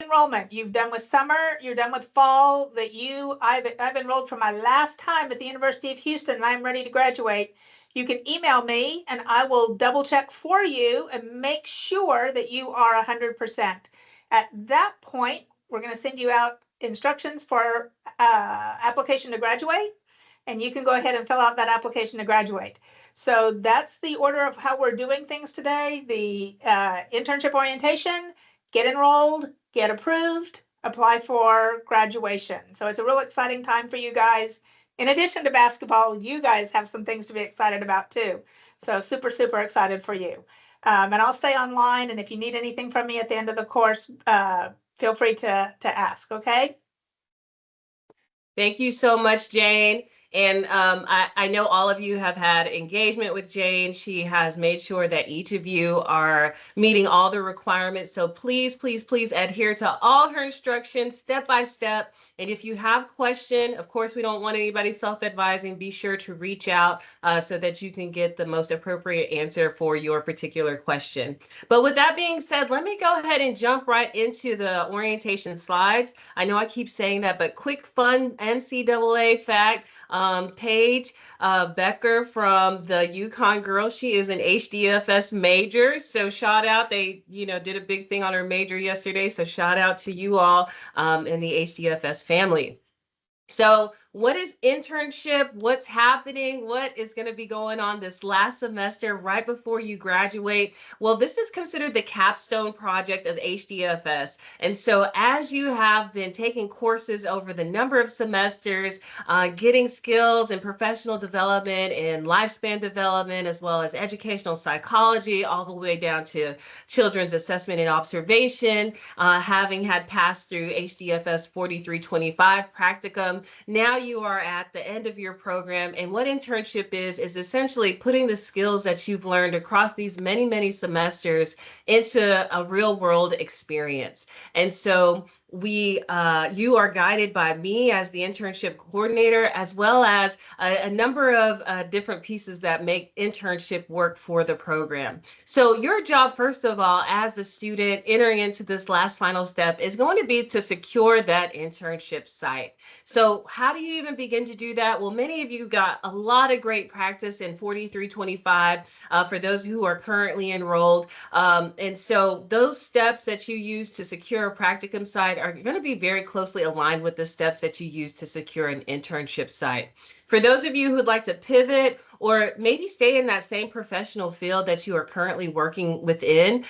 enrollment. You've done with summer, you're done with fall, I've enrolled for my last time at the University of Houston, and I'm ready to graduate. You can email me and I will double check for you and make sure that you are 100%. At that point, we're going to send you out instructions for application to graduate, and you can go ahead and fill out that application to graduate. So that's the order of how we're doing things today. The internship orientation, get enrolled, get approved, apply for graduation. So it's a real exciting time for you guys. In addition to basketball, you guys have some things to be excited about too. So super, super excited for you. And I'll stay online. And if you need anything from me at the end of the course, feel free to ask, okay? Thank you so much, Jane. And I know all of you have had engagement with Jane. She has made sure that each of you are meeting all the requirements. So please, please, please adhere to all her instructions step by step. And if you have question, of course, we don't want anybody self-advising. Be sure to reach out so that you can get the most appropriate answer for your particular question. But with that being said, let me go ahead and jump right into the orientation slides. I know I keep saying that, but quick, fun NCAA fact. Paige Becker from the UConn girls. She is an HDFS major. So shout out. They, did a big thing on her major yesterday. So shout out to you all in the HDFS family. So what is internship? What's happening? What is going to be going on this last semester right before you graduate? Well, this is considered the capstone project of HDFS. And so as you have been taking courses over the number of semesters, getting skills and professional development and lifespan development, as well as educational psychology, all the way down to children's assessment and observation, having had passed through HDFS 4325 practicum, now you are at the end of your program. And what internship is essentially putting the skills that you've learned across these many, many semesters into a real world experience. And so you are guided by me as the internship coordinator, as well as a number of different pieces that make internship work for the program. So your job, first of all, as the student entering into this last final step, is going to be to secure that internship site. So how do you even begin to do that? Well, many of you got a lot of great practice in 4325 for those who are currently enrolled. And so those steps that you use to secure a practicum site are going to be very closely aligned with the steps that you use to secure an internship site. For those of you who'd like to pivot or maybe stay in that same professional field that you are currently working within,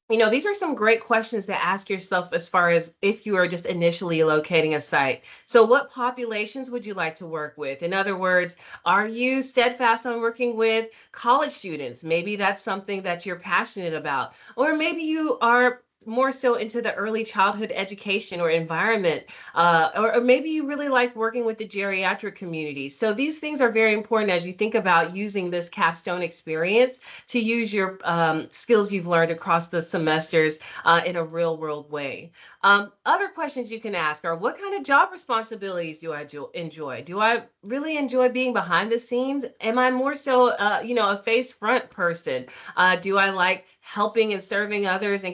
these are some great questions to ask yourself as far as if you are just initially locating a site. So what populations would you like to work with? In other words, are you steadfast on working with college students? Maybe that's something that you're passionate about. Or maybe you are more so into the early childhood education or environment, or maybe you really like working with the geriatric community. So these things are very important as you think about using this capstone experience to use your skills you've learned across the semesters in a real world way. Other questions you can ask are, what kind of job responsibilities do I enjoy? Do I really enjoy being behind the scenes? Am I more so, a face front person? Do I like helping and serving others in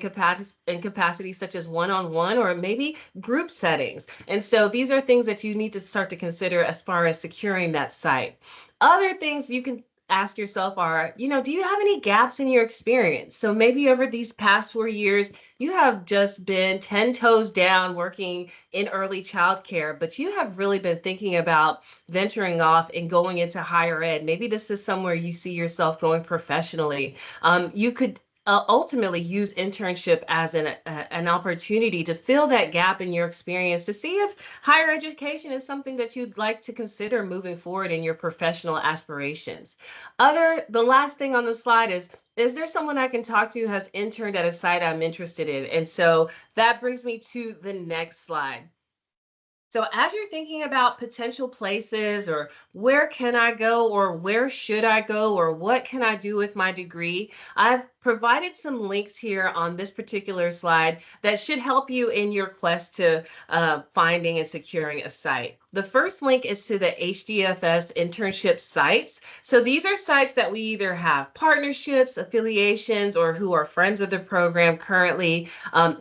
capacities such as one-on-one or maybe group settings? And so these are things that you need to start to consider as far as securing that site. Other things you can ask yourself are, do you have any gaps in your experience? So maybe over these past 4 years, you have just been 10 toes down working in early childcare, but you have really been thinking about venturing off and going into higher ed. Maybe this is somewhere you see yourself going professionally. You could ultimately use internship as an opportunity to fill that gap in your experience, to see if higher education is something that you'd like to consider moving forward in your professional aspirations. The last thing on the slide is there someone I can talk to who has interned at a site I'm interested in? And so that brings me to the next slide. So as you're thinking about potential places, or where can I go, or where should I go, or what can I do with my degree, I've provided some links here on this particular slide that should help you in your quest to finding and securing a site. The first link is to the HDFS internship sites. So these are sites that we either have partnerships, affiliations, or who are friends of the program currently.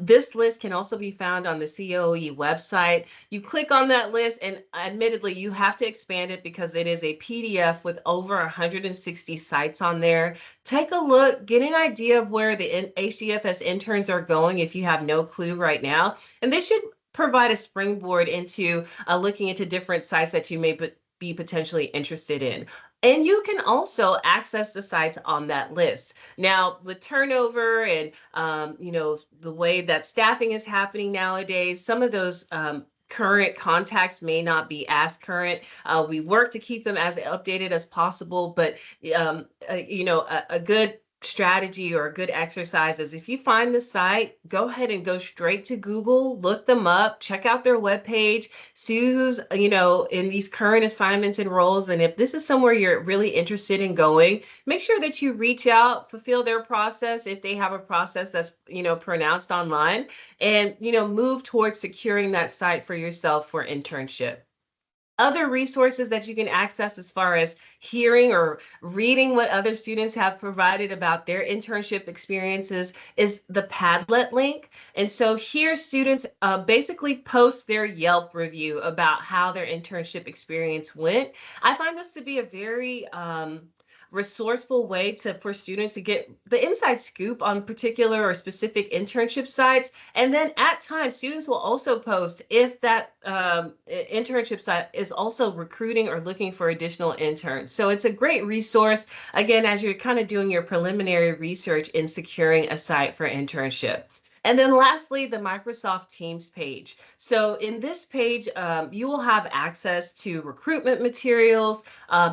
This list can also be found on the COE website. You click on that list, and admittedly, you have to expand it because it is a PDF with over 160 sites on there. Take a look, get an idea of where the HDFS interns are going if you have no clue right now. And this should provide a springboard into looking into different sites that you may be potentially interested in. And you can also access the sites on that list. Now, the turnover and the way that staffing is happening nowadays, some of those current contacts may not be as current. We work to keep them as updated as possible, but a good strategy or a good exercise is if you find the site, go ahead and go straight to Google, look them up, check out their webpage, see who's, in these current assignments and roles. And if this is somewhere you're really interested in going, make sure that you reach out, fulfill their process if they have a process that's, pronounced online, and, move towards securing that site for yourself for internship. Other resources that you can access as far as hearing or reading what other students have provided about their internship experiences is the Padlet link. And so here students basically post their Yelp review about how their internship experience went. I find this to be a very resourceful way for students to get the inside scoop on particular or specific internship sites. And then at times, students will also post if that internship site is also recruiting or looking for additional interns. So it's a great resource, again, as you're kind of doing your preliminary research in securing a site for internship. And then lastly, the Microsoft Teams page. So in this page, you will have access to recruitment materials.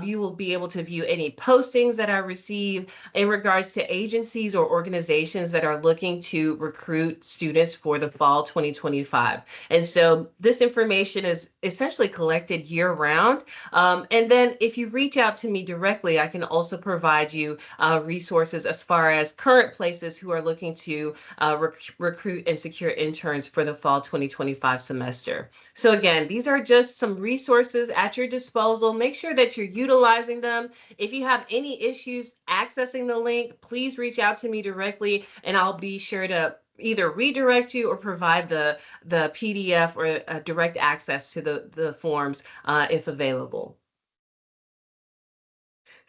You will be able to view any postings that I receive in regards to agencies or organizations that are looking to recruit students for the fall 2025. And so this information is essentially collected year round. And then if you reach out to me directly, I can also provide you resources as far as current places who are looking to recruit and secure interns for the fall 2025 semester. So again, these are just some resources at your disposal. Make sure that you're utilizing them. If you have any issues accessing the link, please reach out to me directly and I'll be sure to either redirect you or provide the PDF or direct access to the forms if available.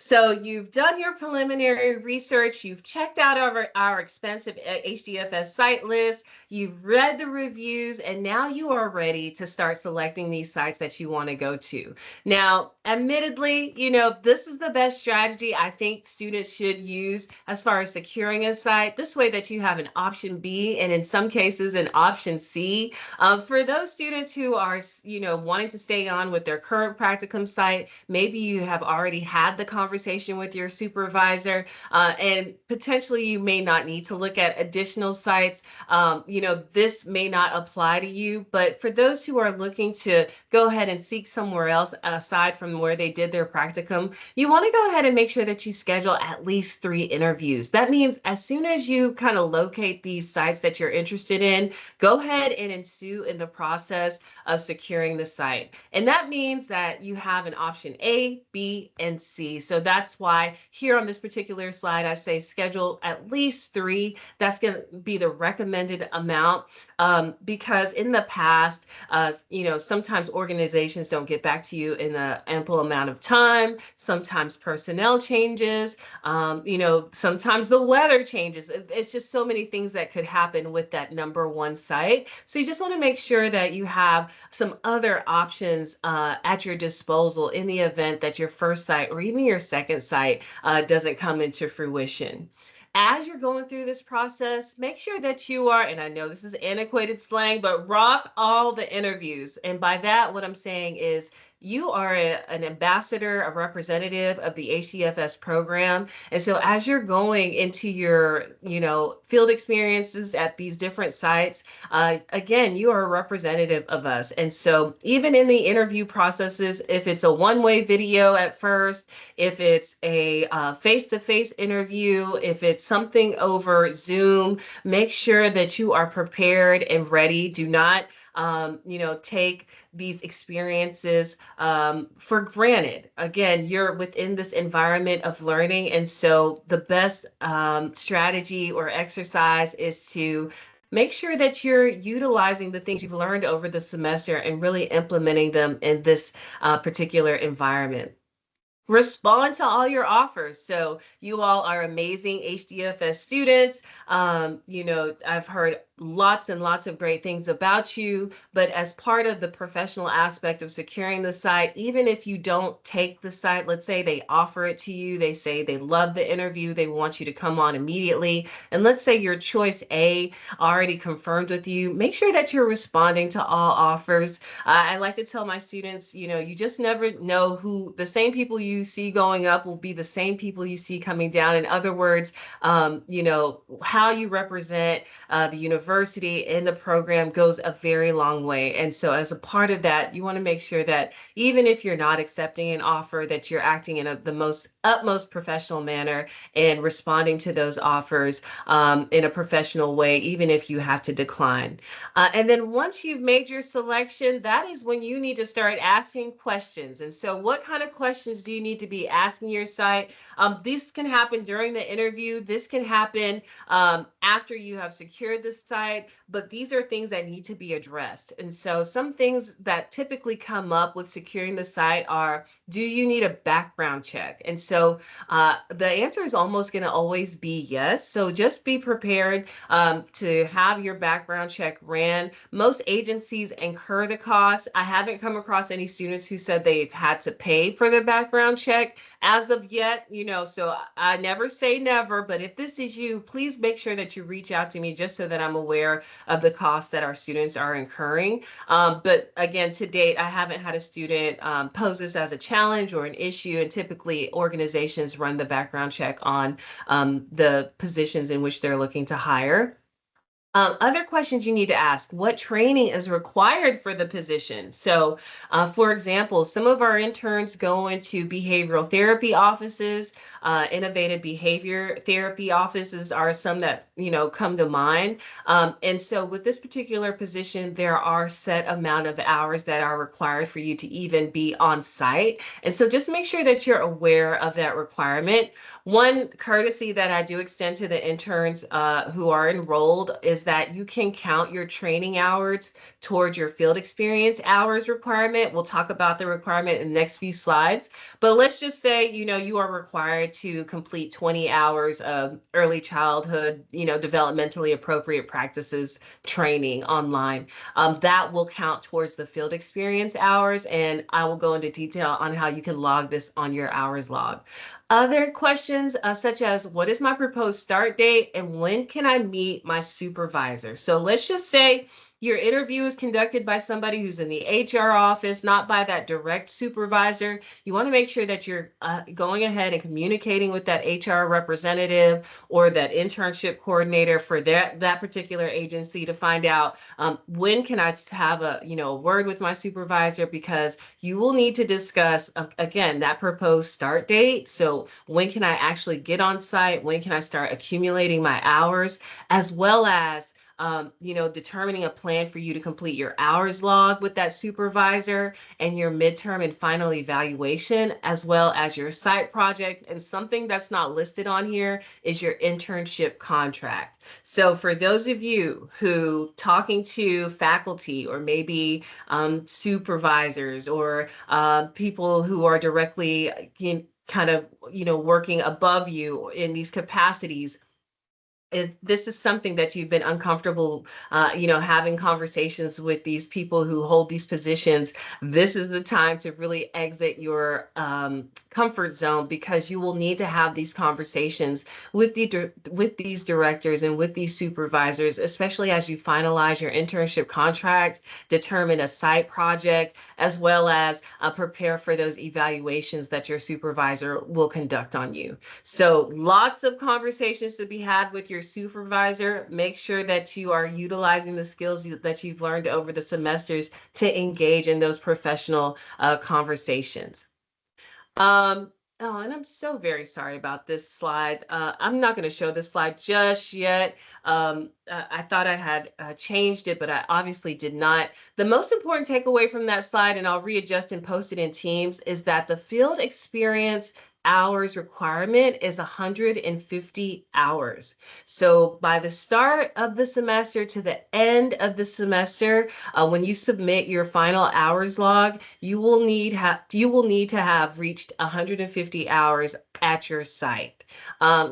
So you've done your preliminary research, you've checked out our expensive HDFS site list, you've read the reviews, and now you are ready to start selecting these sites that you want to go to. Now, admittedly, this is the best strategy I think students should use as far as securing a site. This way that you have an option B and in some cases an option C. For those students who are, wanting to stay on with their current practicum site, maybe you have already had the conversation with your supervisor, and potentially you may not need to look at additional sites. This may not apply to you, but for those who are looking to go ahead and seek somewhere else aside from where they did their practicum, you want to go ahead and make sure that you schedule at least 3 interviews. That means as soon as you kind of locate these sites that you're interested in, go ahead and ensue in the process of securing the site. And that means that you have an option A, B, and C. So that's why here on this particular slide, I say schedule at least 3. That's going to be the recommended amount because in the past, sometimes organizations don't get back to you in an ample amount of time. Sometimes personnel changes, sometimes the weather changes. It's just so many things that could happen with that number 1 site. So you just want to make sure that you have some other options at your disposal in the event that your first site or even your second site doesn't come into fruition. As you're going through this process, make sure that you are, and I know this is antiquated slang, but rock all the interviews. And by that, what I'm saying is you are an ambassador, a representative of the HDFS program. And so as you're going into your, field experiences at these different sites, again, you are a representative of us. And so even in the interview processes, if it's a one-way video at first, if it's a face-to-face interview, if it's something over Zoom, make sure that you are prepared and ready. Do not take these experiences for granted. Again, you're within this environment of learning. And so the best strategy or exercise is to make sure that you're utilizing the things you've learned over the semester and really implementing them in this particular environment. Respond to all your offers. So you all are amazing HDFS students. I've heard lots and lots of great things about you, but as part of the professional aspect of securing the site, even if you don't take the site, let's say they offer it to you, they say they love the interview, they want you to come on immediately, and let's say your choice A already confirmed with you, make sure that you're responding to all offers. I like to tell my students, you just never know who the same people you see going up will be the same people you see coming down. In other words, how you represent the university in the program goes a very long way. And so as a part of that, you want to make sure that even if you're not accepting an offer, that you're acting in the most utmost professional manner and responding to those offers in a professional way, even if you have to decline. And then once you've made your selection, that is when you need to start asking questions. And so what kind of questions do you need to be asking your site? This can happen during the interview. This can happen after you have secured the site, but these are things that need to be addressed. And so some things that typically come up with securing the site are, do you need a background check? And so the answer is almost going to always be yes. So just be prepared to have your background check ran. Most agencies incur the cost. I haven't come across any students who said they've had to pay for the background check as of yet, so I never say never, but if this is you, please make sure that you reach out to me just so that I'm aware of the costs that our students are incurring. But again, to date, I haven't had a student pose this as a challenge or an issue, and typically organizations run the background check on the positions in which they're looking to hire. Other questions you need to ask: what training is required for the position? So, for example, some of our interns go into behavioral therapy offices. Innovative behavior therapy offices are some that, come to mind. And so with this particular position, there are set amount of hours that are required for you to even be on site. And so just make sure that you're aware of that requirement. One courtesy that I do extend to the interns who are enrolled is that you can count your training hours towards your field experience hours requirement. We'll talk about the requirement in the next few slides, but let's just say, you are required to complete 20 hours of early childhood, developmentally appropriate practices training online. That will count towards the field experience hours, and I will go into detail on how you can log this on your hours log. Other questions such as, what is my proposed start date and when can I meet my supervisor? So let's just say your interview is conducted by somebody who's in the HR office, not by that direct supervisor. You want to make sure that you're going ahead and communicating with that HR representative or that internship coordinator for that particular agency to find out when can I have a word with my supervisor, because you will need to discuss again that proposed start date. So when can I actually get on site? When can I start accumulating my hours, as well as determining a plan for you to complete your hours log with that supervisor and your midterm and final evaluation, as well as your site project. And something that's not listed on here is your internship contract. So for those of you who talking to faculty or maybe supervisors or people who are directly working above you in these capacities, this is something that you've been uncomfortable, having conversations with these people who hold these positions, this is the time to really exit your comfort zone, because you will need to have these conversations with these directors and with these supervisors, especially as you finalize your internship contract, determine a site project, as well as prepare for those evaluations that your supervisor will conduct on you. So lots of conversations to be had with your supervisor. Make sure that you are utilizing the skills that you've learned over the semesters to engage in those professional conversations. Oh, and I'm so very sorry about this slide. I'm not going to show this slide just yet. I thought I had changed it, but I obviously did not. The most important takeaway from that slide, and I'll readjust and post it in Teams, is that the field experience hours requirement is 150 hours. So by the start of the semester to the end of the semester, when you submit your final hours log, you will need to have reached 150 hours at your site.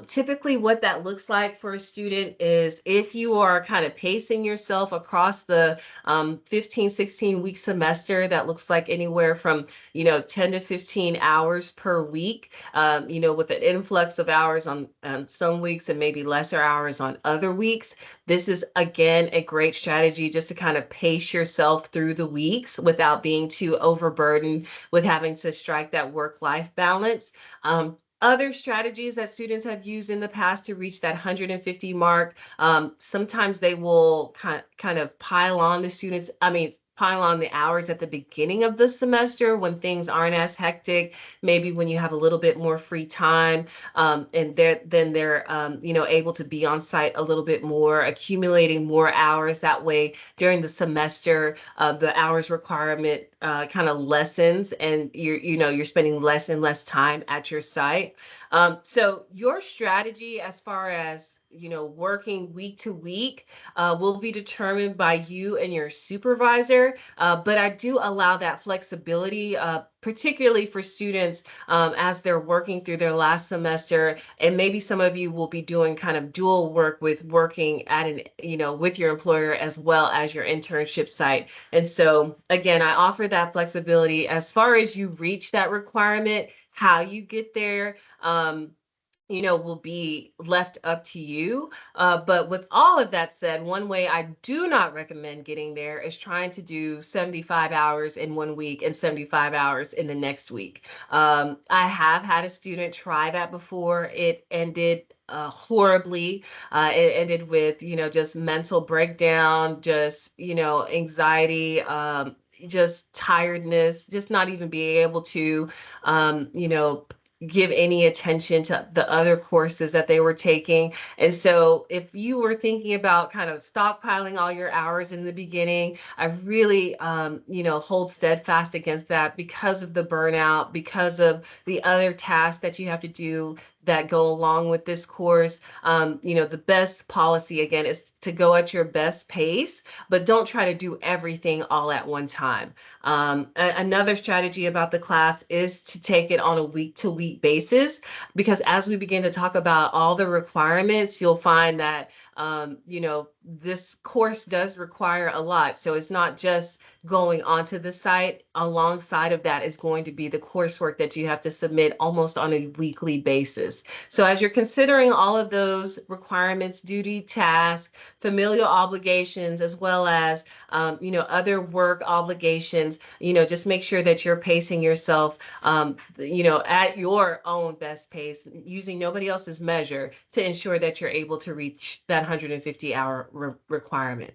Typically, what that looks like for a student is, if you are kind of pacing yourself across the 15, 16-week semester, that looks like anywhere from 10 to 15 hours per week, with an influx of hours on some weeks and maybe lesser hours on other weeks. This is, again, a great strategy just to kind of pace yourself through the weeks without being too overburdened with having to strike that work-life balance. Other strategies that students have used in the past to reach that 150 mark, sometimes they will kind of pile on the hours at the beginning of the semester when things aren't as hectic, maybe when you have a little bit more free time, and they're able to be on site a little bit more, accumulating more hours. That way, during the semester, the hours requirement kind of lessens, and you're spending less and less time at your site. So your strategy as far as working week to week will be determined by you and your supervisor, but I do allow that flexibility, particularly for students as they're working through their last semester. And maybe some of you will be doing kind of dual work with working at with your employer as well as your internship site. And so again, I offer that flexibility as far as you reach that requirement. How you get there will be left up to you. But with all of that said, one way I do not recommend getting there is trying to do 75 hours in one week and 75 hours in the next week. I have had a student try that before. It ended horribly. It ended with, just mental breakdown, just, anxiety, just tiredness, just not even being able to, give any attention to the other courses that they were taking. And so if you were thinking about kind of stockpiling all your hours in the beginning, I really, hold steadfast against that, because of the burnout, because of the other tasks that you have to do that go along with this course. The best policy, again, is to go at your best pace, but don't try to do everything all at one time. Another strategy about the class is to take it on a week-to-week basis, because as we begin to talk about all the requirements, you'll find that this course does require a lot. So it's not just going onto the site. Alongside of that is going to be the coursework that you have to submit almost on a weekly basis. So as you're considering all of those requirements, duty, tasks, familial obligations, as well as other work obligations, just make sure that you're pacing yourself, at your own best pace, using nobody else's measure to ensure that you're able to reach that 150-hour requirement.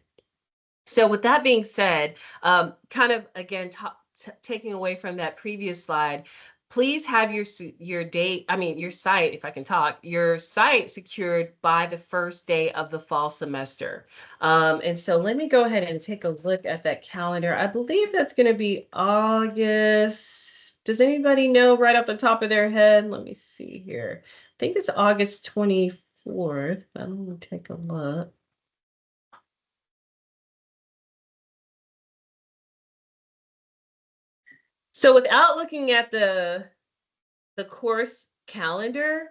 So with that being said, kind of again, taking away from that previous slide, please have your site, if I can talk, your site secured by the first day of the fall semester. And so let me go ahead and take a look at that calendar. I believe that's going to be August. Does anybody know right off the top of their head? Let me see here. I think it's August 24th, but I'm going to take a look. So without looking at the course calendar,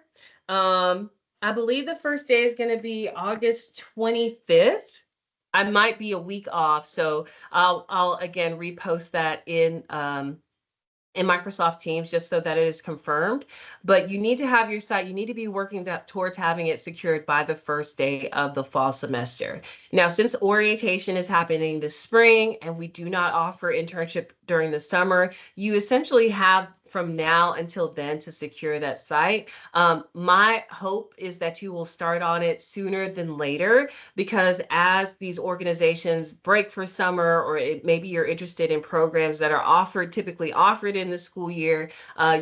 I believe the first day is going to be August 25th. I might be a week off, so I'll again repost that in in Microsoft Teams just so that it is confirmed. But you need to have your site, you need to be working towards having it secured by the first day of the fall semester. Now, since orientation is happening this spring and we do not offer internship during the summer, you essentially have from now until then to secure that site. My hope is that you will start on it sooner than later, because as these organizations break for summer, or maybe you're interested in programs that are typically offered in the school year,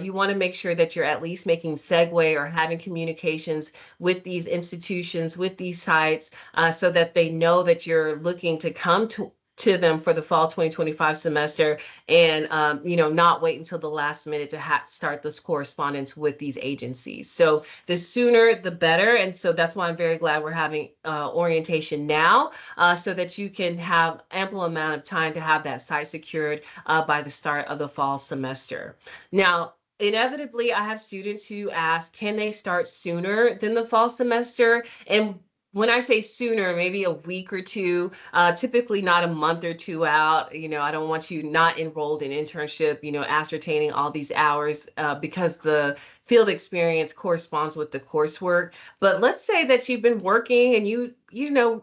you want to make sure that you're at least making segue or having communications with these institutions, with these sites, so that they know that you're looking to come to them for the fall 2025 semester, and not wait until the last minute to start this correspondence with these agencies. So the sooner the better, and so that's why I'm very glad we're having orientation now, so that you can have ample amount of time to have that site secured by the start of the fall semester. Now, inevitably, I have students who ask, can they start sooner than the fall semester? And when I say sooner, maybe a week or two, typically not a month or two out. I don't want you not enrolled in internship, ascertaining all these hours, because the field experience corresponds with the coursework. But let's say that you've been working and you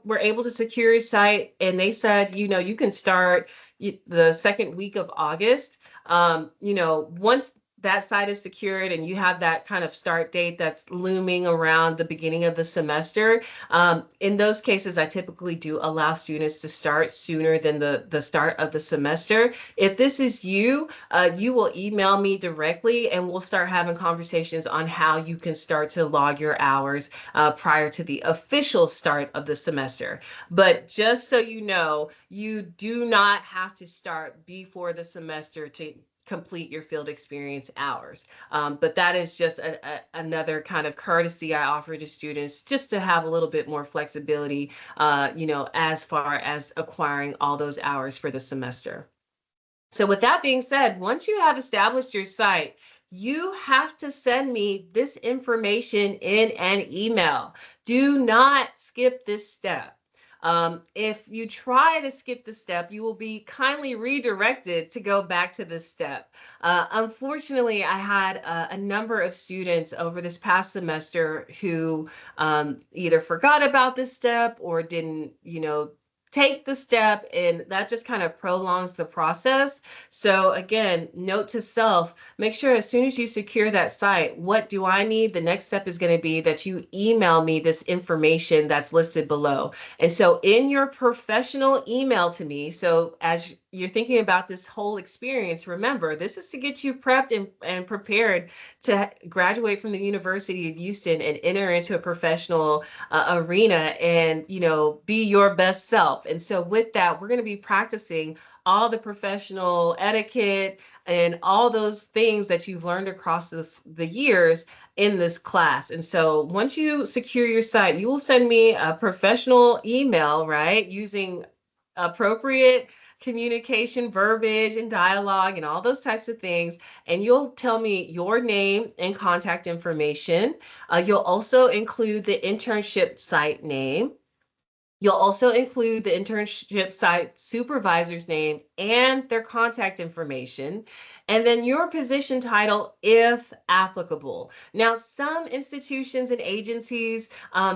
were able to secure your site, and they said, you can start the second week of August. Once that site is secured and you have that kind of start date that's looming around the beginning of the semester, in those cases, I typically do allow students to start sooner than the start of the semester. If this is you, you will email me directly and we'll start having conversations on how you can start to log your hours prior to the official start of the semester. But just so you know, you do not have to start before the semester to complete your field experience hours. But that is just another kind of courtesy I offer to students, just to have a little bit more flexibility, as far as acquiring all those hours for the semester. So with that being said, once you have established your site, you have to send me this information in an email. Do not skip this step. If you try to skip the step, you will be kindly redirected to go back to this step. Unfortunately, I had a number of students over this past semester who either forgot about this step or didn't, take the step, and that just kind of prolongs the process. So again, note to self, make sure as soon as you secure that site, what do I need? The next step is going to be that you email me this information that's listed below. And so in your professional email to me, so as you're thinking about this whole experience, remember, this is to get you prepped and prepared to graduate from the University of Houston and enter into a professional arena and, be your best self. And so with that, we're going to be practicing all the professional etiquette and all those things that you've learned across the years in this class. And so once you secure your site, you will send me a professional email, right, using appropriate communication, verbiage, and dialogue, and all those types of things. And you'll tell me your name and contact information. You'll also include the internship site name. You'll also include the internship site supervisor's name and their contact information, and then your position title, if applicable. Now, some institutions and agencies,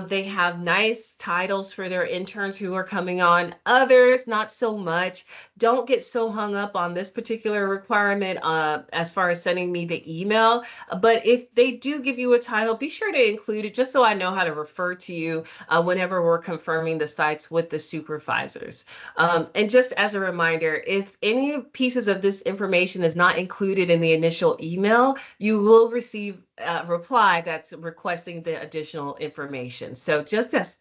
they have nice titles for their interns who are coming on. Others, not so much. Don't get so hung up on this particular requirement as far as sending me the email. But if they do give you a title, be sure to include it just so I know how to refer to you whenever we're confirming the sites with the supervisors. And just as a reminder, if any pieces of this information is not included in the initial email, you will receive a reply that's requesting the additional information. So just as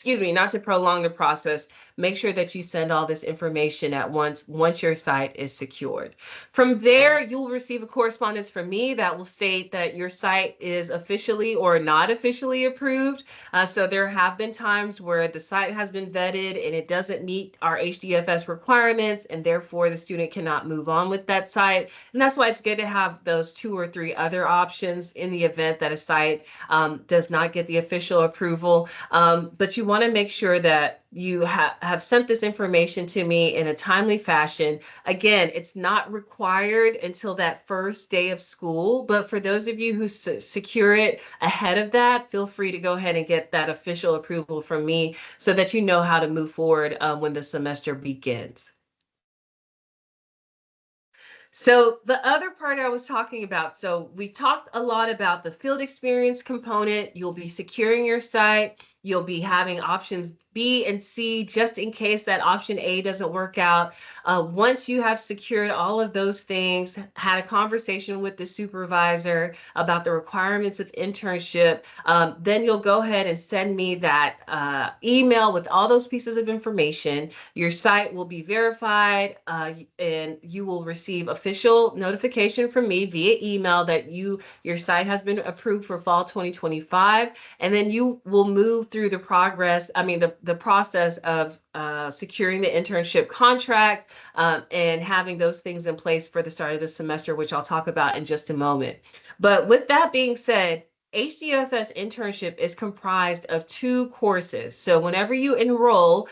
not to prolong the process, make sure that you send all this information at once your site is secured. From there, you'll receive a correspondence from me that will state that your site is officially or not officially approved. So there have been times where the site has been vetted and it doesn't meet our HDFS requirements, and therefore the student cannot move on with that site. And that's why it's good to have those 2 or 3 other options in the event that a site does not get the official approval. But you you want to make sure that you have sent this information to me in a timely fashion. Again, it's not required until that first day of school, but for those of you who secure it ahead of that, feel free to go ahead and get that official approval from me so that you know how to move forward when the semester begins. So the other part I was talking about, so we talked a lot about the field experience component. You'll be securing your site. You'll be having options B and C just in case that option A doesn't work out. Once you have secured all of those things, had a conversation with the supervisor about the requirements of internship, then you'll go ahead and send me that email with all those pieces of information. Your site will be verified and you will receive official notification from me via email that your site has been approved for fall 2025. And then you will move through the process of securing the internship contract and having those things in place for the start of the semester, which I'll talk about in just a moment. But with that being said, HDFS internship is comprised of 2 courses. So whenever you enroll,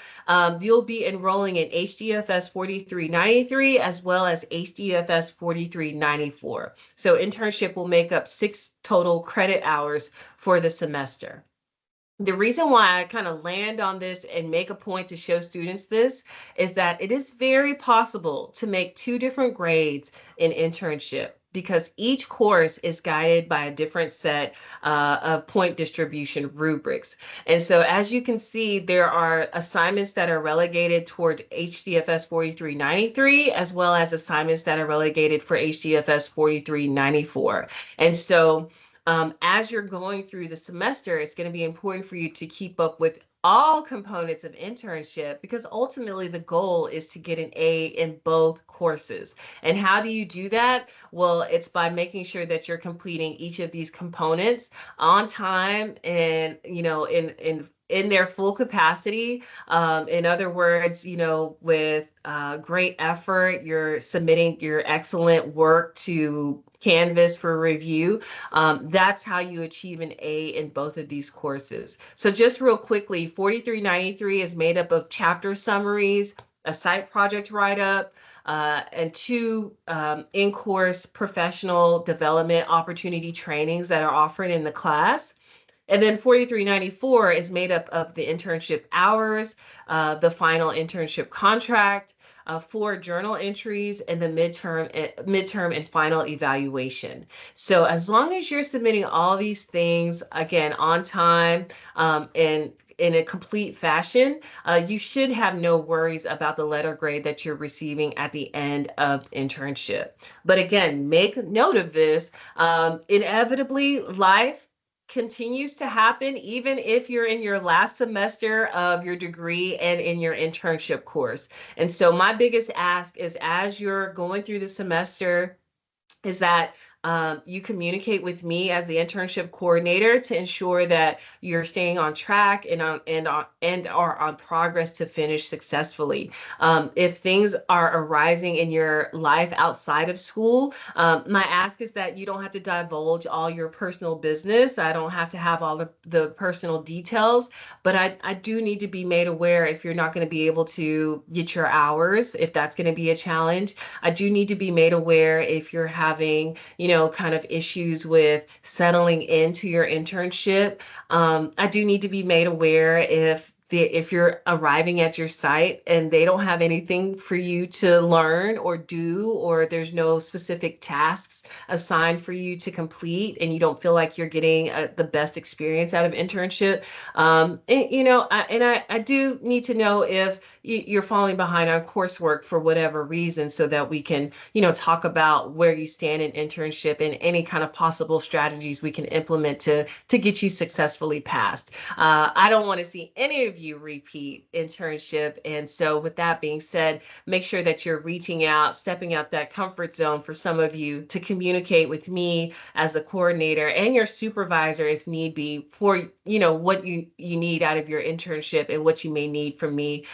you'll be enrolling in HDFS 4393 as well as HDFS 4394. So internship will make up 6 total credit hours for the semester. The reason why I kind of land on this and make a point to show students this is that it is very possible to make 2 different grades in internship because each course is guided by a different set of point distribution rubrics. And so as you can see, there are assignments that are relegated toward HDFS 4393, as well as assignments that are relegated for HDFS 4394. And so as you're going through the semester, it's going to be important for you to keep up with all components of internship because ultimately the goal is to get an A in both courses. And how do you do that? Well, it's by making sure that you're completing each of these components on time and, in their full capacity. In other words, with great effort, you're submitting your excellent work to Canvas for review. That's how you achieve an A in both of these courses. So just real quickly, 4393 is made up of chapter summaries, a site project write-up, and 2 in-course professional development opportunity trainings that are offered in the class. And then 4394 is made up of the internship hours, the final internship contract, 4 journal entries, and the midterm and final evaluation. So as long as you're submitting all these things, again, on time and in a complete fashion, you should have no worries about the letter grade that you're receiving at the end of internship. But again, make note of this. Inevitably, life continues to happen even if you're in your last semester of your degree and in your internship course. And so my biggest ask is as you're going through the semester is that you communicate with me as the internship coordinator to ensure that you're staying on track and are on progress to finish successfully. If things are arising in your life outside of school, my ask is that you don't have to divulge all your personal business. I don't have to have all the personal details, but I do need to be made aware if you're not going to be able to get your hours, if that's going to be a challenge. I do need to be made aware if you're having, kind of issues with settling into your internship. I do need to be made aware if you're arriving at your site and they don't have anything for you to learn or do, or there's no specific tasks assigned for you to complete and you don't feel like you're getting the best experience out of internship. I do need to know if you're falling behind on coursework for whatever reason so that we can, talk about where you stand in internship and any kind of possible strategies we can implement to get you successfully passed. I don't want to see any of you repeat internship. And so with that being said, make sure that you're reaching out, stepping out that comfort zone for some of you to communicate with me as the coordinator and your supervisor if need be for, what you need out of your internship and what you may need from me,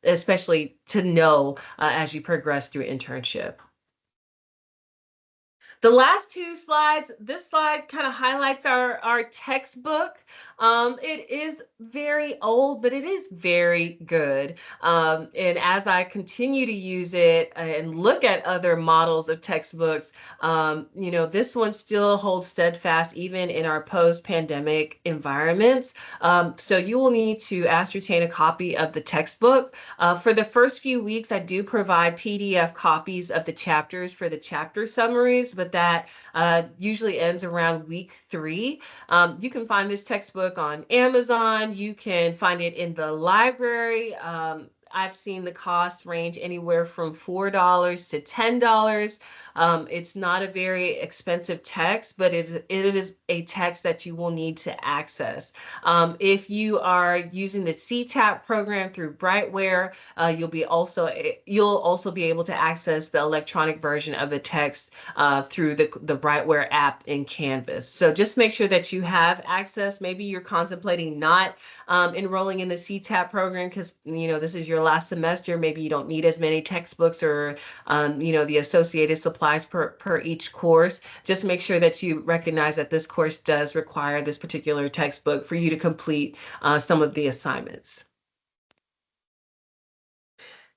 especially to know as you progress through internship. The last two slides, this slide kind of highlights our textbook. It is very old, but it is very good. And as I continue to use it and look at other models of textbooks, this one still holds steadfast even in our post-pandemic environments. So you will need to ascertain a copy of the textbook. For the first few weeks, I do provide PDF copies of the chapters for the chapter summaries, but that usually ends around week 3. You can find this textbook on Amazon. You can find it in the library. I've seen the cost range anywhere from $4 to $10. It's not a very expensive text, but it is a text that you will need to access. If you are using the CTAP program through Brightware, you'll also be able to access the electronic version of the text through the Brightware app in Canvas. So just make sure that you have access. Maybe you're contemplating not enrolling in the CTAP program because this is your last semester. Maybe you don't need as many textbooks or the associated supplies per each course. Just make sure that you recognize that this course does require this particular textbook for you to complete some of the assignments.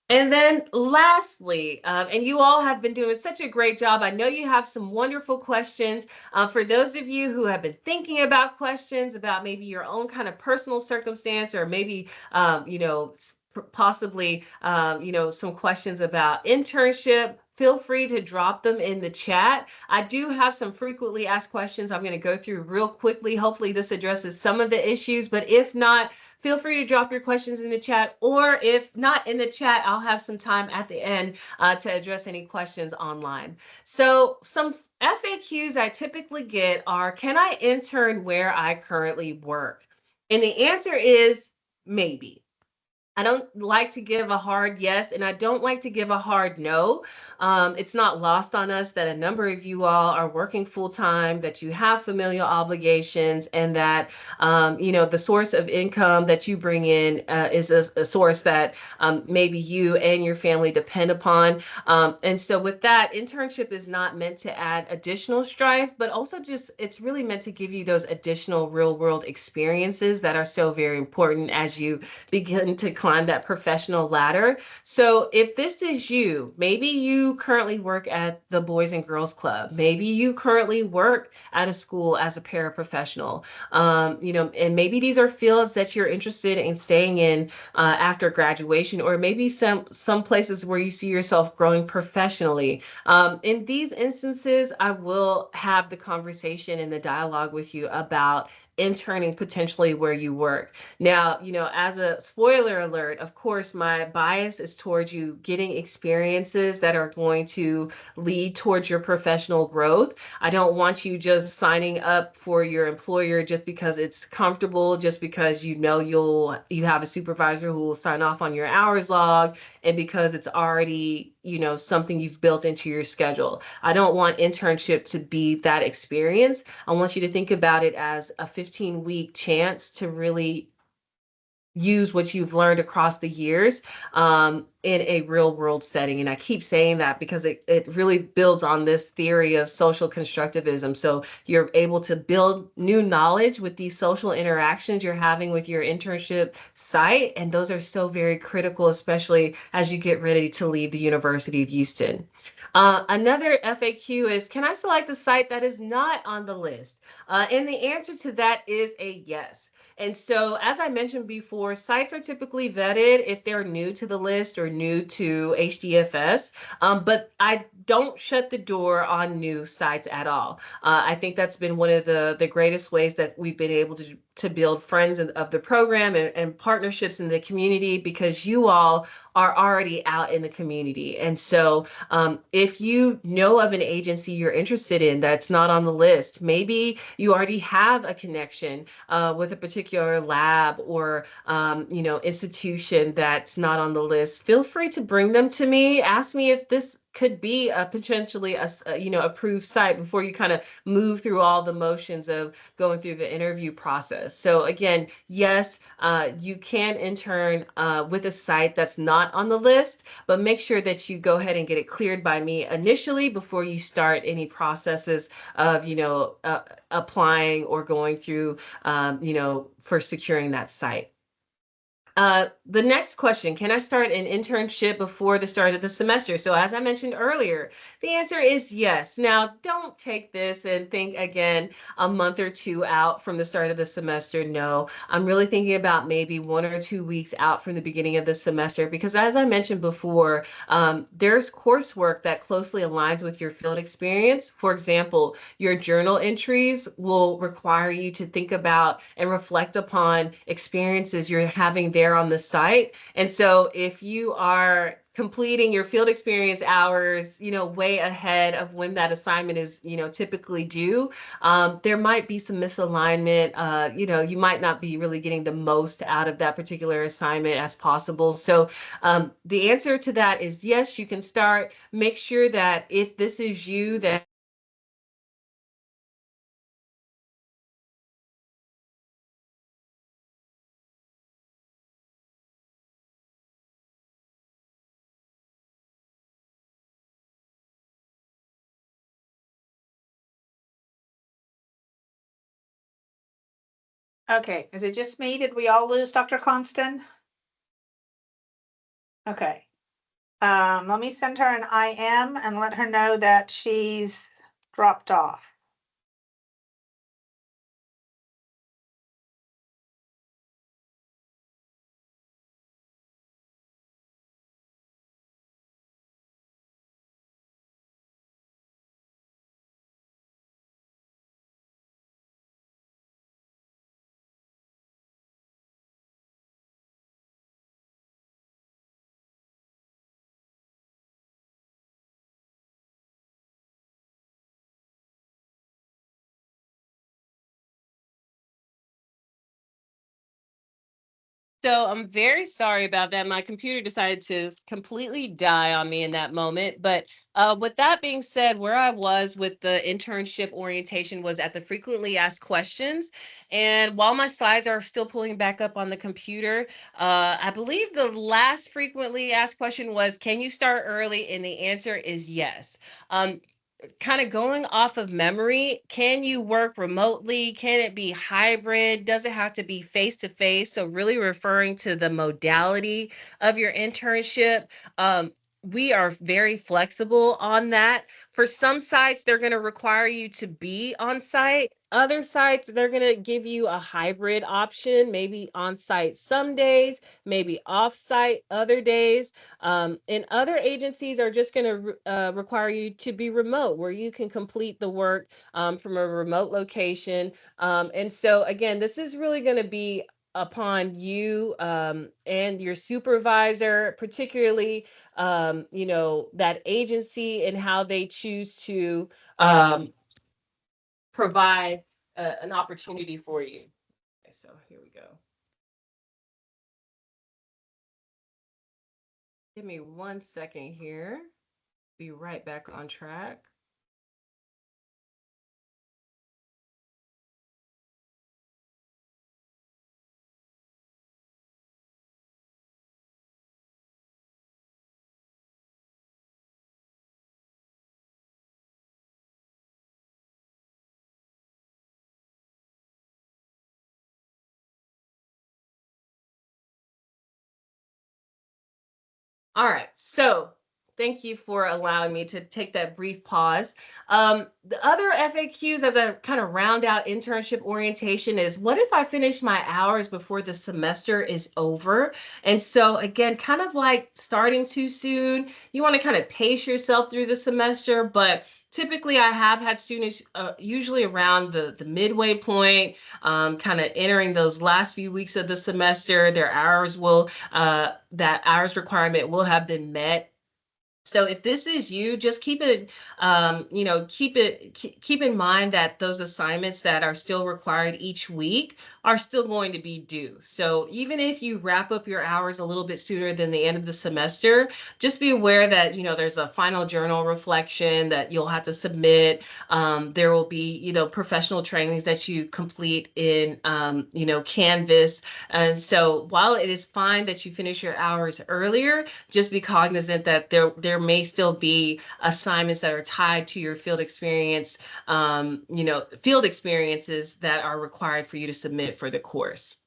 And then lastly, and you all have been doing such a great job. I know you have some wonderful questions. For those of you who have been thinking about questions about maybe your own kind of personal circumstance, or maybe, possibly, some questions about internship, feel free to drop them in the chat. I do have some frequently asked questions I'm going to go through real quickly. Hopefully this addresses some of the issues, but if not, feel free to drop your questions in the chat, or if not in the chat, I'll have some time at the end to address any questions online. So some FAQs I typically get are, can I intern where I currently work? And the answer is maybe. I don't like to give a hard yes, and I don't like to give a hard no. It's not lost on us that a number of you all are working full time, that you have familial obligations, and that the source of income that you bring in is a source that maybe you and your family depend upon. And so with that, internship is not meant to add additional strife, but also it's really meant to give you those additional real world experiences that are so very important as you begin to climb that professional ladder. So if this is you, maybe you currently work at the Boys and Girls Club, maybe you currently work at a school as a paraprofessional, and maybe these are fields that you're interested in staying in after graduation, or maybe some places where you see yourself growing professionally. In these instances, I will have the conversation and the dialogue with you about interning potentially where you work. Now, as a spoiler alert, of course, my bias is towards you getting experiences that are going to lead towards your professional growth. I don't want you just signing up for your employer just because it's comfortable, just because you have a supervisor who will sign off on your hours log, and because it's already something you've built into your schedule. I don't want internship to be that experience. I want you to think about it as a 15-week chance to really use what you've learned across the years in a real world setting. And I keep saying that because it really builds on this theory of social constructivism. So you're able to build new knowledge with these social interactions you're having with your internship site. And those are so very critical, especially as you get ready to leave the University of Houston. Another FAQ is, can I select a site that is not on the list? And the answer to that is a yes. And so, as I mentioned before, sites are typically vetted if they're new to the list or new to HDFS, but I don't shut the door on new sites at all. I think that's been one of the greatest ways that we've been able to build friends of the program and partnerships in the community, because you all are already out in the community. And so if you know of an agency you're interested in that's not on the list, maybe you already have a connection with a particular lab or institution that's not on the list, feel free to bring them to me. Ask me if this could be a potentially approved site before you kind of move through all the motions of going through the interview process. So again, yes, you can intern with a site that's not on the list, but make sure that you go ahead and get it cleared by me initially before you start any processes of applying or going through for securing that site. The next question, can I start an internship before the start of the semester? So as I mentioned earlier, the answer is yes. Now, don't take this and think again a month or two out from the start of the semester. No, I'm really thinking about maybe 1 or 2 weeks out from the beginning of the semester, because as I mentioned before, there's coursework that closely aligns with your field experience. For example, your journal entries will require you to think about and reflect upon experiences you're having there on the site. And so if you are completing your field experience hours, way ahead of when that assignment is, typically due, there might be some misalignment. You might not be really getting the most out of that particular assignment as possible. So the answer to that is yes, you can start. Make sure that if this is you, that Okay, is it just me? Did we all lose Dr. Constant? Okay. Let me send her an IM and let her know that she's dropped off. So I'm very sorry about that. My computer decided to completely die on me in that moment. But with that being said, where I was with the internship orientation was at the frequently asked questions. And while my slides are still pulling back up on the computer, I believe the last frequently asked question was, can you start early? And the answer is yes. Kind of going off of memory, can you work remotely? Can it be hybrid? Does it have to be face to face? So, really referring to the modality of your internship. We are very flexible on that. For some sites, they're going to require you to be on site. Other sites, they're going to give you a hybrid option, maybe on site some days, maybe off site other days. And other agencies are just going to require you to be remote, where you can complete the work from a remote location. And so, again, this is really going to be upon you and your supervisor, particularly, that agency and how they choose to provide an opportunity for you. Okay, so here we go. Give me 1 second here. Be right back on track. All right, so thank you for allowing me to take that brief pause. The other FAQs as I kind of round out internship orientation is, what if I finish my hours before the semester is over? And so again, kind of like starting too soon, you want to kind of pace yourself through the semester, but typically I have had students usually around the midway point, kind of entering those last few weeks of the semester, their hours will, that hours requirement will have been met. So if this is you, just keep it, keep in mind that those assignments that are still required each week are still going to be due. So even if you wrap up your hours a little bit sooner than the end of the semester, just be aware that, there's a final journal reflection that you'll have to submit. There will be, professional trainings that you complete in, Canvas. And so while it is fine that you finish your hours earlier, just be cognizant that there may still be assignments that are tied to your field experience, field experiences that are required for you to submit for the course.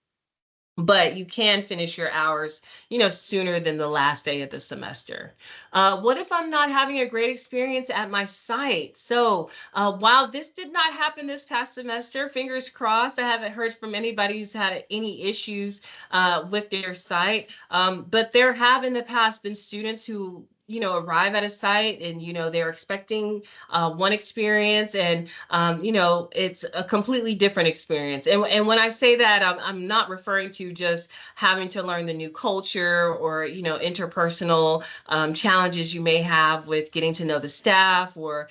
But you can finish your hours, sooner than the last day of the semester. What if I'm not having a great experience at my site? So while this did not happen this past semester, fingers crossed, I haven't heard from anybody who's had any issues with their site. But there have in the past been students who arrive at a site and, they're expecting one experience and, it's a completely different experience. And when I say that, I'm not referring to just having to learn the new culture or, interpersonal challenges you may have with getting to know the staff or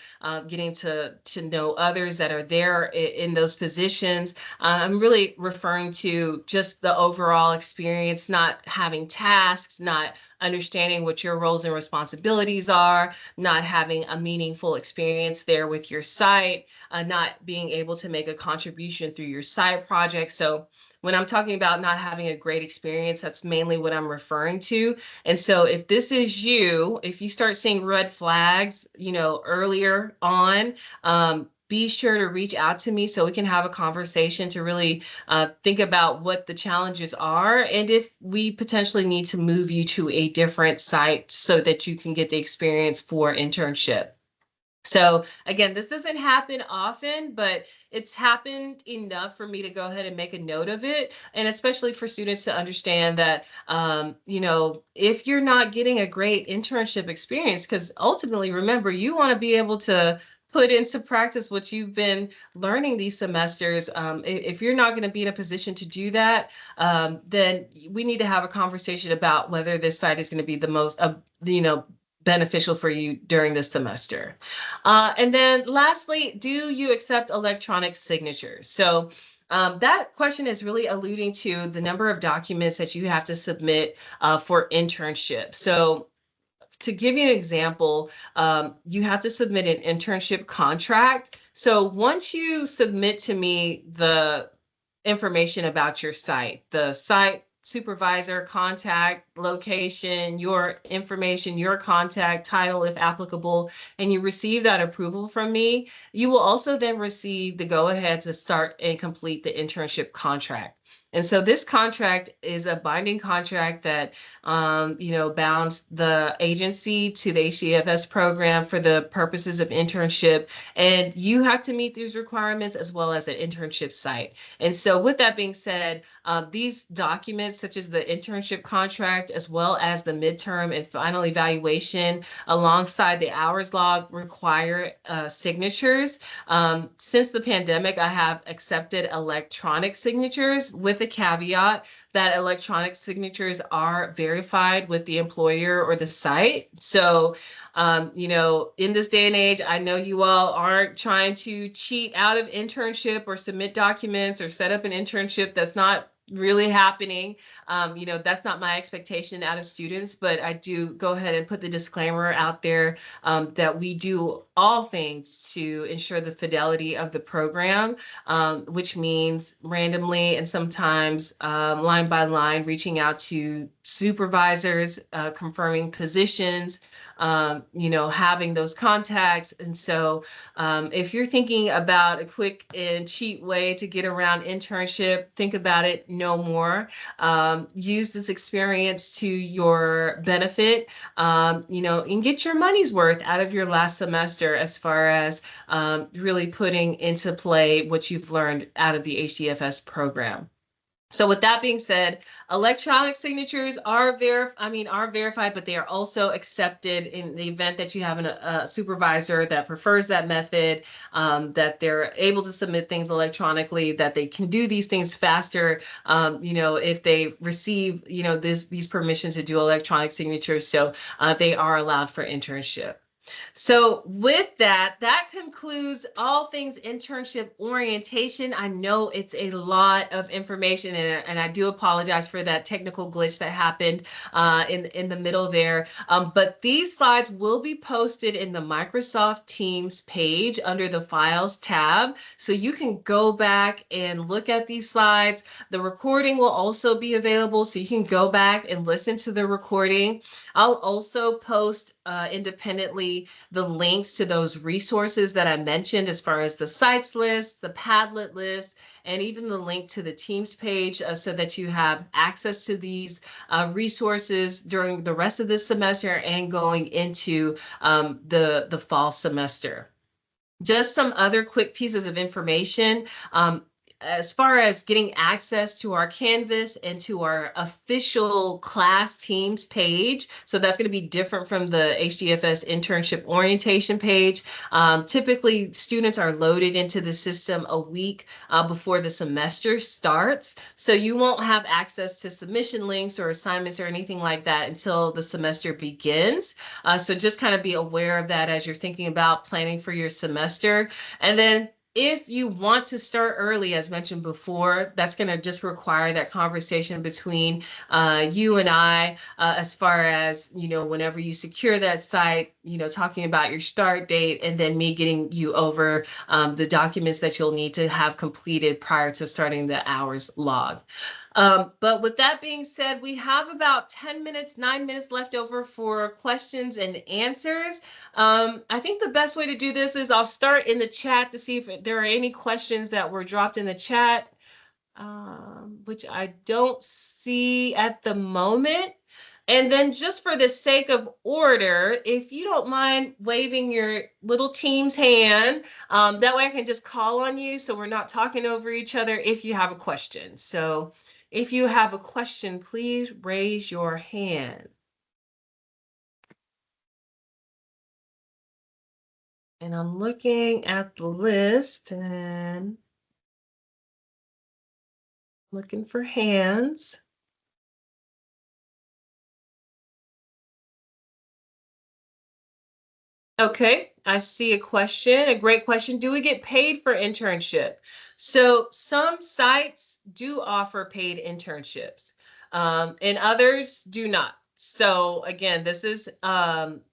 getting to know others that are there in those positions. I'm really referring to just the overall experience, not having tasks, not understanding what your roles and responsibilities are, not having a meaningful experience there with your site, not being able to make a contribution through your side project. So when I'm talking about not having a great experience, that's mainly what I'm referring to. And so if this is you, if you start seeing red flags, earlier on, be sure to reach out to me so we can have a conversation to really think about what the challenges are and if we potentially need to move you to a different site so that you can get the experience for internship. So again, this doesn't happen often, but it's happened enough for me to go ahead and make a note of it. And especially for students to understand that, if you're not getting a great internship experience, because ultimately, remember, you want to be able to put into practice what you've been learning these semesters. If you're not going to be in a position to do that, then we need to have a conversation about whether this site is going to be the most, beneficial for you during this semester. And then lastly, do you accept electronic signatures? So that question is really alluding to the number of documents that you have to submit for internship. So to give you an example, you have to submit an internship contract. So once you submit to me the information about your site, the site supervisor, contact, location, your information, your contact, title, if applicable, and you receive that approval from me, you will also then receive the go-ahead to start and complete the internship contract. And so this contract is a binding contract that, bounds the agency to the HDFS program for the purposes of internship. And you have to meet these requirements as well as an internship site. And so with that being said, these documents such as the internship contract, as well as the midterm and final evaluation alongside the hours log require signatures. Since the pandemic, I have accepted electronic signatures with a caveat that electronic signatures are verified with the employer or the site. So, in this day and age, I know you all aren't trying to cheat out of internship or submit documents or set up an internship that's not really happening. That's not my expectation out of students, but I do go ahead and put the disclaimer out there that we do all things to ensure the fidelity of the program, which means randomly and sometimes line by line reaching out to supervisors, confirming positions, having those contacts. And so if you're thinking about a quick and cheap way to get around internship, think about it no more. Use this experience to your benefit, and get your money's worth out of your last semester as far as really putting into play what you've learned out of the HDFS program. So with that being said, electronic signatures are verified, but they are also accepted in the event that you have a supervisor that prefers that method, that they're able to submit things electronically, that they can do these things faster, if they receive, these permissions to do electronic signatures. So they are allowed for internship. So with that, that concludes all things internship orientation. I know it's a lot of information, and I do apologize for that technical glitch that happened in the middle there. But these slides will be posted in the Microsoft Teams page under the Files tab. So you can go back and look at these slides. The recording will also be available, so you can go back and listen to the recording. I'll also post independently the links to those resources that I mentioned, as far as the sites list, the Padlet list, and even the link to the Teams page, so that you have access to these resources during the rest of this semester and going into the fall semester. Just some other quick pieces of information. As far as getting access to our Canvas and to our official class teams page. So that's going to be different from the HDFS Internship Orientation page. Typically, students are loaded into the system a week before the semester starts. So you won't have access to submission links or assignments or anything like that until the semester begins. So just kind of be aware of that as you're thinking about planning for your semester. And then if you want to start early, as mentioned before, that's going to just require that conversation between you and I, as far as, whenever you secure that site, talking about your start date, and then me getting you over the documents that you'll need to have completed prior to starting the hours log. But with that being said, we have about 10 minutes, 9 minutes left over for questions and answers. I think the best way to do this is I'll start in the chat to see if there are any questions that were dropped in the chat, which I don't see at the moment. And then just for the sake of order, if you don't mind waving your little team's hand, that way I can just call on you so we're not talking over each other if you have a question. So if you have a question, please raise your hand. And I'm looking at the list and looking for hands. Okay, I see a question, a great question. Do we get paid for internship? So some sites do offer paid internships, and others do not. So again, this is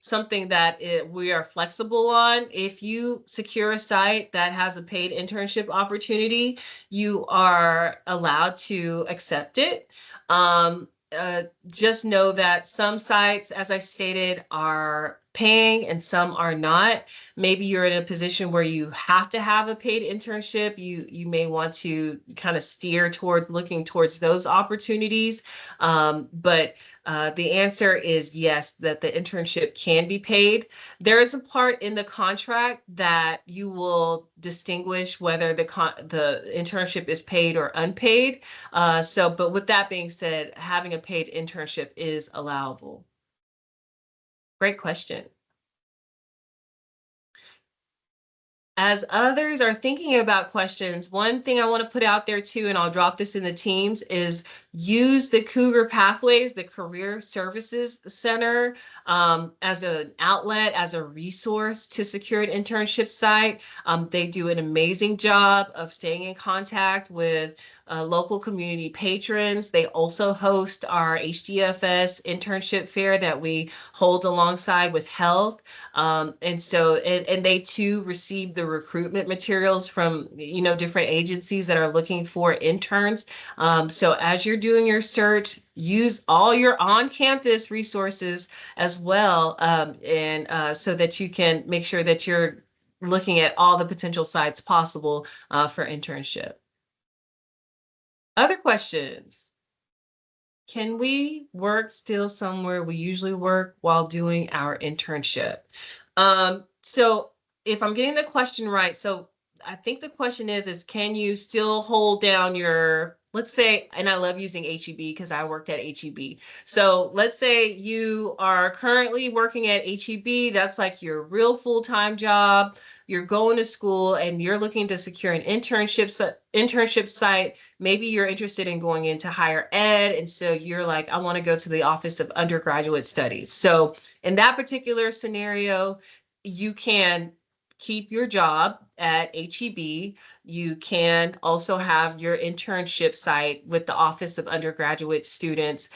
something that we are flexible on. If you secure a site that has a paid internship opportunity, you are allowed to accept it. Just know that some sites, as I stated, are paying and some are not. Maybe you're in a position where you have to have a paid internship. You may want to kind of steer toward looking towards those opportunities. But the answer is yes, that the internship can be paid. There is a part in the contract that you will distinguish whether the internship is paid or unpaid. But with that being said, having a paid internship is allowable. Great question. As others are thinking about questions, one thing I want to put out there too, and I'll drop this in the teams, is use the Cougar Pathways, the Career Services Center, as an outlet, as a resource to secure an internship site. They do an amazing job of staying in contact with local community patrons. They also host our HDFS internship fair that we hold alongside with health. And they too receive the recruitment materials from, different agencies that are looking for interns. So as you're doing your search, use all your on-campus resources as well. So that you can make sure that you're looking at all the potential sites possible for internship. Other questions? Can we work still somewhere we usually work while doing our internship? So if I'm getting the question right, so I think the question is can you still hold down your, let's say, and I love using HEB because I worked at HEB. So let's say you are currently working at HEB, that's like your real full-time job. You're going to school and you're looking to secure an internship site. Maybe you're interested in going into higher ed. And so you're like, I want to go to the Office of Undergraduate Studies. So in that particular scenario, you can keep your job at HEB. You can also have your internship site with the Office of Undergraduate Students,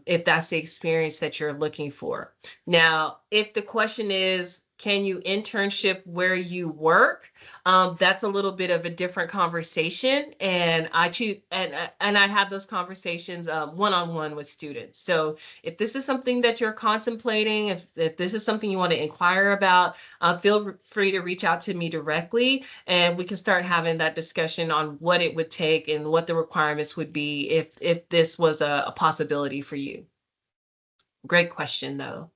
if that's the experience that you're looking for. Now, if the question is, can you internship where you work? That's a little bit of a different conversation, and I choose and I have those conversations one-on-one with students. So if this is something that you're contemplating, if this is something you want to inquire about, feel free to reach out to me directly, and we can start having that discussion on what it would take and what the requirements would be if this was a possibility for you. Great question, though.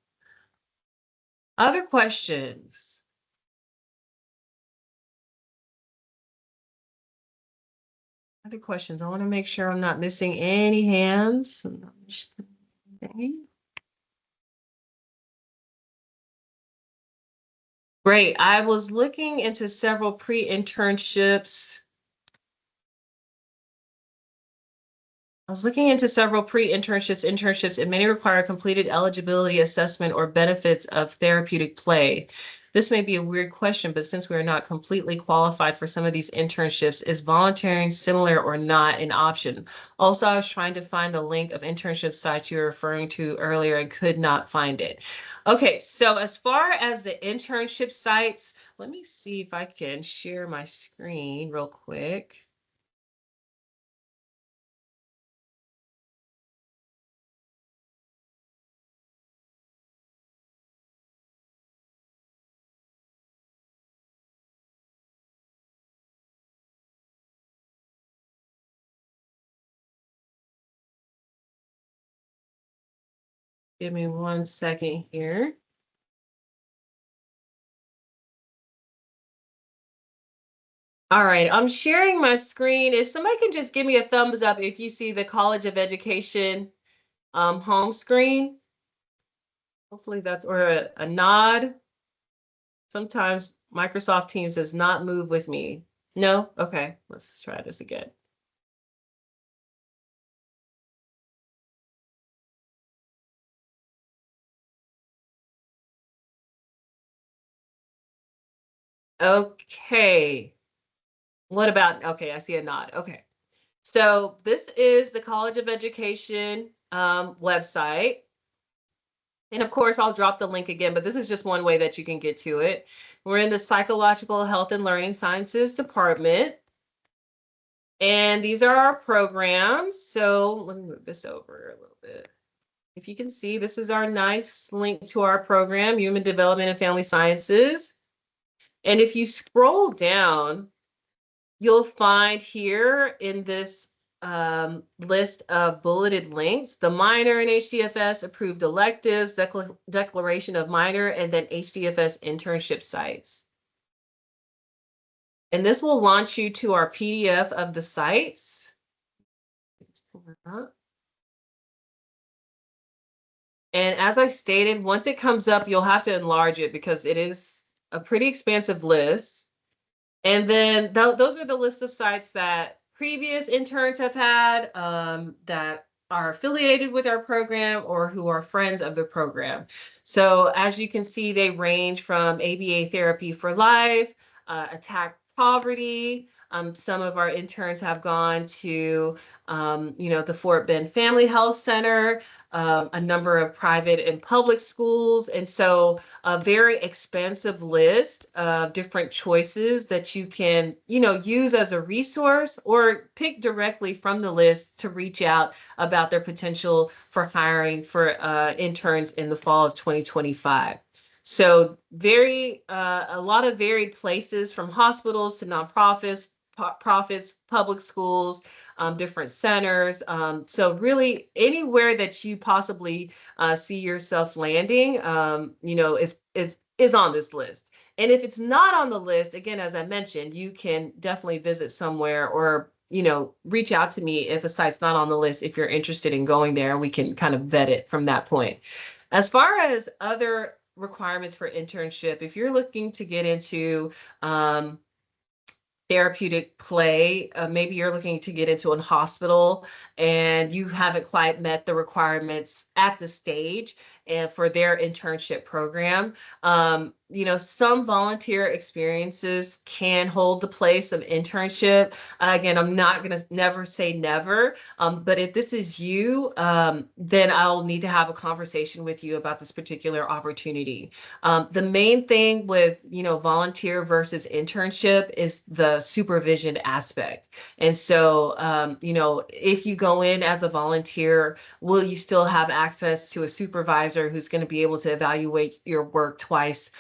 Other questions? Other questions? I want to make sure I'm not missing any hands. Okay. Great. I was looking into several pre-internships. Internships, and many require completed eligibility assessment or benefits of therapeutic play. This may be a weird question, but since we are not completely qualified for some of these internships, is volunteering similar or not an option? Also, I was trying to find the link of internship sites you were referring to earlier and could not find it. Okay, so as far as the internship sites, let me see if I can share my screen real quick. Give me 1 second here. All right, I'm sharing my screen. If somebody can just give me a thumbs up if you see the College of Education home screen. Hopefully that's, or a nod. Sometimes Microsoft Teams does not move with me. No? Okay, let's try this again. Okay. What about, okay, I see a nod. Okay. So this is the College of Education website. And of course, I'll drop the link again, but this is just one way that you can get to it. We're in the Psychological Health and Learning Sciences department. And these are our programs. So let me move this over a little bit. If you can see, this is our nice link to our program, Human Development and Family Sciences. And if you scroll down, you'll find here in this list of bulleted links, the minor in HDFS, approved electives, declaration of minor, and then HDFS internship sites. And this will launch you to our PDF of the sites. Let's pull it up. And as I stated, once it comes up, you'll have to enlarge it because it is a pretty expansive list. And then those are the list of sites that previous interns have had that are affiliated with our program or who are friends of the program. So as you can see, they range from ABA Therapy for Life, Attack Poverty. Some of our interns have gone to, the Fort Bend Family Health Center, a number of private and public schools. And so a very expansive list of different choices that you can, use as a resource or pick directly from the list to reach out about their potential for hiring for interns in the fall of 2025. So a lot of varied places from hospitals to nonprofits, public schools, different centers. So really anywhere that you possibly see yourself landing, is on this list. And if it's not on the list, again, as I mentioned, you can definitely visit somewhere or, reach out to me if a site's not on the list, if you're interested in going there, and we can kind of vet it from that point. As far as other requirements for internship, if you're looking to get into therapeutic play, maybe you're looking to get into a hospital and you haven't quite met the requirements at the stage, and for their internship program. Some volunteer experiences can hold the place of internship. Again, I'm not going to never say never, but if this is you, then I'll need to have a conversation with you about this particular opportunity. The main thing with, volunteer versus internship is the supervision aspect. And so, if you go in as a volunteer, will you still have access to a supervisor who's going to be able to evaluate your work twice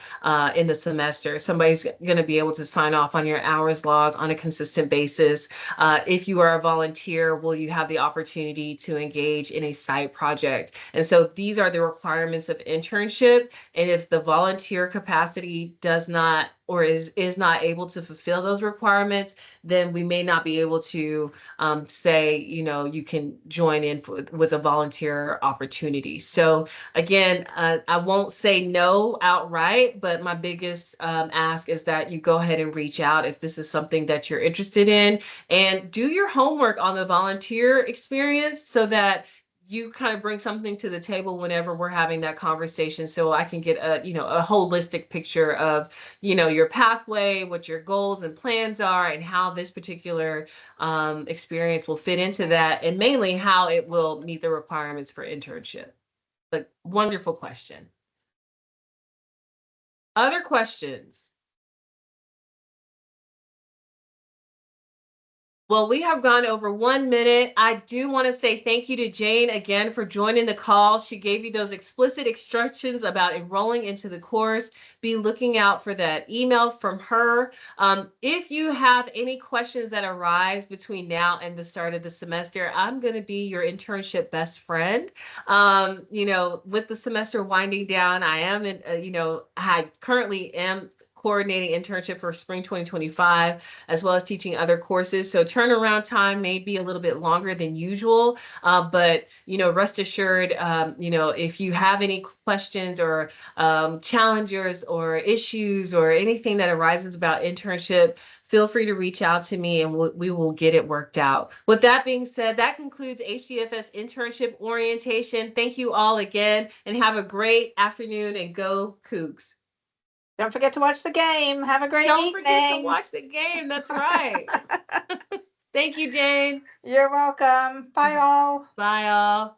in the semester? Somebody's going to be able to sign off on your hours log on a consistent basis. If you are a volunteer, will you have the opportunity to engage in a side project? And so these are the requirements of internship. And if the volunteer capacity does not or is not able to fulfill those requirements, then we may not be able to say, you can join in with a volunteer opportunity. So again, I won't say no outright, but my biggest ask is that you go ahead and reach out if this is something that you're interested in, and do your homework on the volunteer experience so that you kind of bring something to the table whenever we're having that conversation, so I can get a holistic picture of, your pathway, what your goals and plans are, and how this particular experience will fit into that, and mainly how it will meet the requirements for internship. But wonderful question. Other questions? Well, we have gone over 1 minute. I do want to say thank you to Jane again for joining the call. She gave you those explicit instructions about enrolling into the course. Be looking out for that email from her. If you have any questions that arise between now and the start of the semester, I'm going to be your internship best friend. With the semester winding down, I am I currently am coordinating internship for spring 2025, as well as teaching other courses. So turnaround time may be a little bit longer than usual, but rest assured, if you have any questions or challenges or issues or anything that arises about internship, feel free to reach out to me and we will get it worked out. With that being said, that concludes HDFS Internship Orientation. Thank you all again, and have a great afternoon, and go Cougs. Don't forget to watch the game. Have a great Don't evening. forget to watch the game. That's right. Thank you, Jane. You're welcome. Bye all. Bye, all.